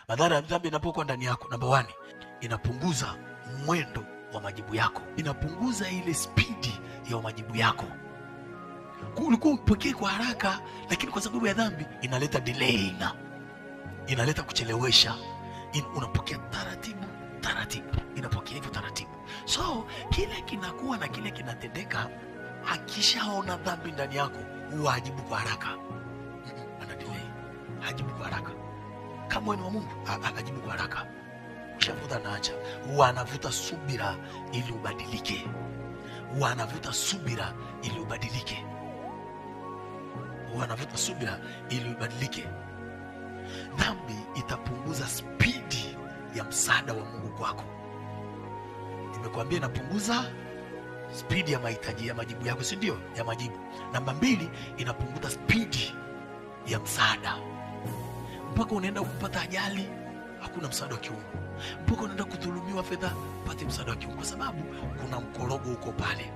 Madhara ya dhambi inapokuwa ndani yako, namba 1, inapunguza mwendo wa majibu yako, inapunguza ile spidi ya majibu yako. Ulikuwa upokee kwa haraka, lakini kwa sababu ya dhambi inaleta delay, inaleta kuchelewesha. Unapokea taratibu taratibu, inapokea hivyo taratibu. So kile kinakuwa na kile kinatendeka, akishaona dhambi ndani yako huwa hajibu kwa haraka, ana delay, hajibu kwa haraka. Kama wewe ni wa Mungu, hajibu kwa haraka. Ushavuta naacha, huwa anavuta subira ili ubadilike, huwa anavuta subira ili ubadilike, huwa anavuta subira ili ubadilike. Dhambi itapunguza spidi ya msaada wa Mungu kwako. Nimekuambia inapunguza spidi ya mahitaji ya majibu yako, si ndio? Ya majibu. Namba 2, inapunguza spidi ya msaada. Mpaka unaenda kupata ajali, hakuna msaada wa kiungu. Mpaka unaenda kudhulumiwa fedha, pate msaada wa kiungu, kwa sababu kuna mkorogo uko pale.